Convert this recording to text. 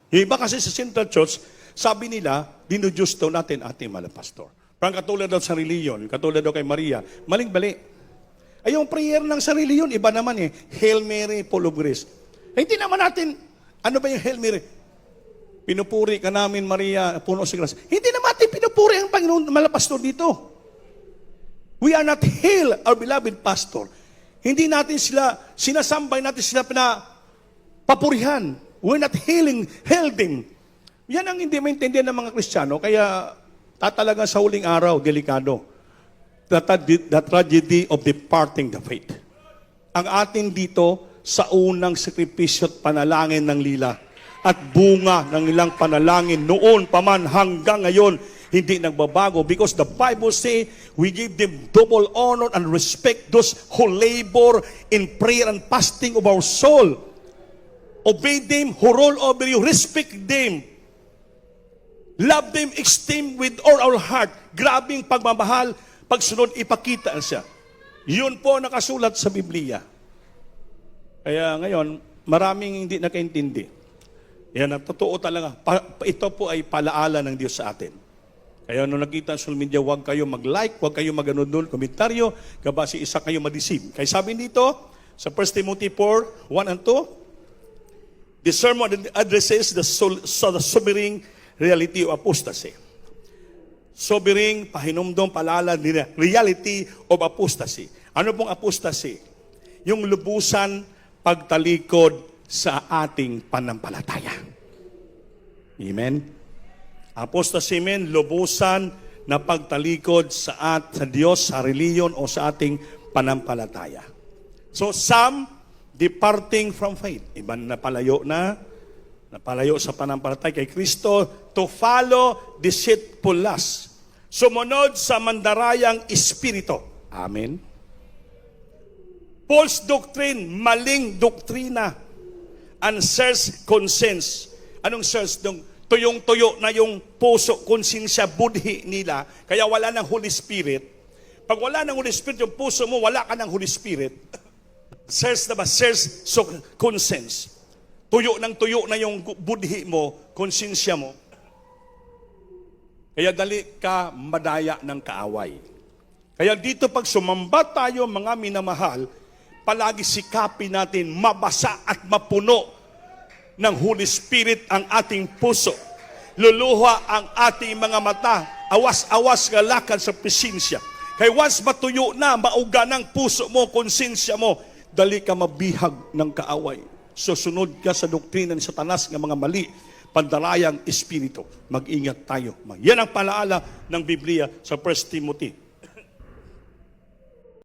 Yung iba kasi sa Central Church, sabi nila, dinudyos daw natin ating mga pastor. Parang katulad daw sa reliyon, katulad daw kay Maria, maling-bali. Ay, yung prayer ng sa reliyon, iba naman eh. Hail Mary, full of grace. Hindi naman natin, ano ba yung Hail Mary? Pinupuri ka namin, Maria, puno sa grace. Hindi naman natin pinupuri ang Panginoon mga pastor dito. We are not hail our beloved pastor. Hindi natin sila, sinasambay natin sila papurihan. We're not hail them. Yan ang hindi maintindihan ng mga Kristiyano, kaya tatalaga sa huling araw, delikado. The tragedy of departing the faith. Ang atin dito sa unang sakripisyo at panalangin ng lila at bunga ng ilang panalangin noon pa man hanggang ngayon, hindi nagbabago because the Bible say we give them double honor and respect those who labor in prayer and fasting of our soul. Obey them who rule over you. Respect them. Love them, esteem with all our heart. Grabing pagmamahal, pagsunod, ipakita siya. Yun po nakasulat sa Biblia. Kaya ngayon, maraming hindi nakaintindi. Yan ang totoo talaga. Ito po ay palaala ng Diyos sa atin. Kaya nung nakita sa social media, huwag kayo mag-like, huwag kayo mag-anod komentaryo, kabasi isa kayo madeceive. Kaya sabi dito, sa 1 Timothy 4, 1 and 2, the sermon addresses the sobering reality of apostasy. Sobering, pahinumdong, palala, reality of apostasy. Ano pong apostasy? Yung lubusan pagtalikod sa ating panampalataya. Amen? Apostasy mean lubusan na pagtalikod sa Diyos, sa reliyon o sa ating panampalataya. So some departing from faith. Iba napalayo sa panampalataya kay Kristo to follow deceitful lust. Sumunod sa mandarayang espiritu. Amen. False doctrine, maling doktrina. Unsearched conscience. Anong search? Tuyong-tuyo na yung puso, konsensya, budhi nila, kaya wala ng Holy Spirit. Pag wala ng Holy Spirit, yung puso mo, wala ka ng Holy Spirit. Search na ba? Search conscience. Tuyo na yung budhi mo, konsensya mo. Kaya dali ka madaya ng kaaway. Kaya dito pag sumamba tayo, mga minamahal, palagi sikapin natin mabasa at mapuno ng Holy Spirit ang ating puso. Luluha ang ating mga mata. Awas-awas nga lakad sa presensya. Kaya once matuyo na, mauga ng puso mo, konsensya mo, dali ka mabihag ng kaaway. Susunod ka sa doktrina ni Satanas ng mga mali, pandarayang espiritu. Mag-ingat tayo. Yan ang palaala ng Biblia sa 1 Timothy